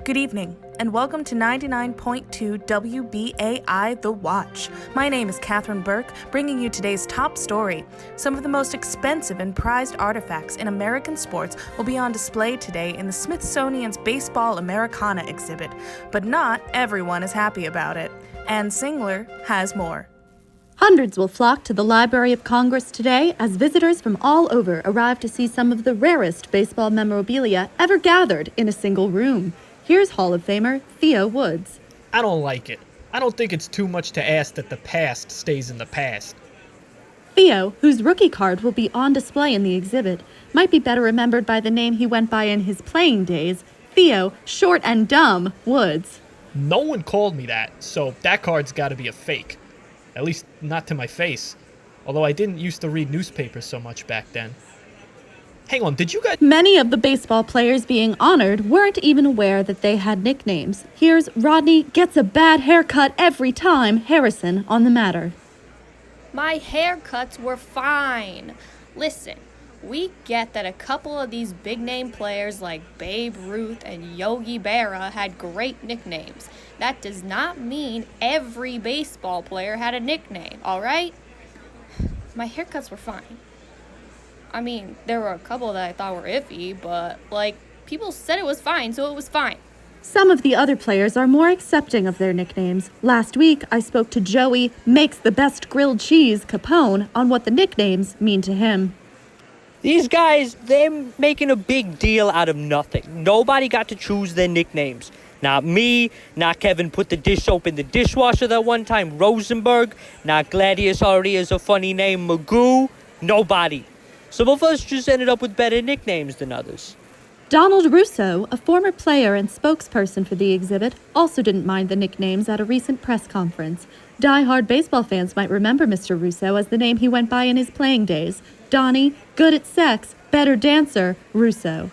Good evening, and welcome to 99.2 WBAI The Watch. My name is Catherine Burke, bringing you today's top story. Some of the most expensive and prized artifacts in American sports will be on display today in the Smithsonian's Baseball Americana exhibit, but not everyone is happy about it. Ann Singler has more. Hundreds will flock to the Library of Congress today as visitors from all over arrive to see some of the rarest baseball memorabilia ever gathered in a single room. Here's Hall of Famer Theo Woods. I don't like it. I don't think it's too much to ask that the past stays in the past. Theo, whose rookie card will be on display in the exhibit, might be better remembered by the name he went by in his playing days, Theo Short and Dumb Woods. No one called me that, so that card's gotta be a fake. At least not to my face. Although I didn't used to read newspapers so much back then. Hang on, did you guys... Many of the baseball players being honored weren't even aware that they had nicknames. Here's Rodney Gets a Bad Haircut Every Time Harrison on the matter. My haircuts were fine. Listen, we get that a couple of these big-name players like Babe Ruth and Yogi Berra had great nicknames. That does not mean every baseball player had a nickname, all right? My haircuts were fine. I mean, there were a couple that I thought were iffy, but, people said it was fine, so it was fine. Some of the other players are more accepting of their nicknames. Last week, I spoke to Joey Makes the Best Grilled Cheese Capone on what the nicknames mean to him. These guys, they're making a big deal out of nothing. Nobody got to choose their nicknames. Not me, not Kevin put the dish soap in the dishwasher that one time, Rosenberg, not Gladius already has a funny name, Magoo, nobody. Some of us just ended up with better nicknames than others. Donald Russo, a former player and spokesperson for the exhibit, also didn't mind the nicknames at a recent press conference. Die-hard baseball fans might remember Mr. Russo as the name he went by in his playing days. Donnie, good at sex, better dancer, Russo.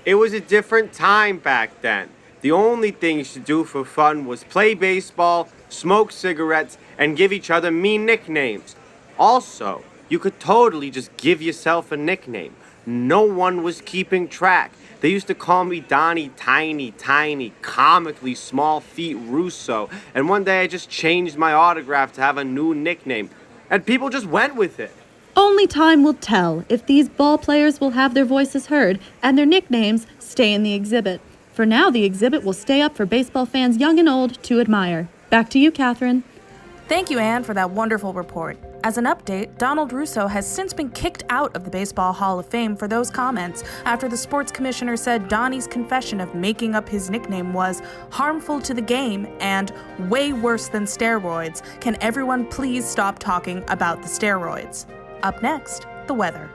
It was a different time back then. The only things to do for fun was play baseball, smoke cigarettes, and give each other mean nicknames. Also, you could totally just give yourself a nickname. No one was keeping track. They used to call me Donnie Tiny, comically small feet Russo, and one day I just changed my autograph to have a new nickname, and people just went with it. Only time will tell if these ball players will have their voices heard and their nicknames stay in the exhibit. For now, the exhibit will stay up for baseball fans young and old to admire. Back to you, Catherine. Thank you, Ann, for that wonderful report. As an update, Donald Russo has since been kicked out of the Baseball Hall of Fame for those comments after the sports commissioner said Donnie's confession of making up his nickname was harmful to the game and way worse than steroids. Can everyone please stop talking about the steroids? Up next, the weather.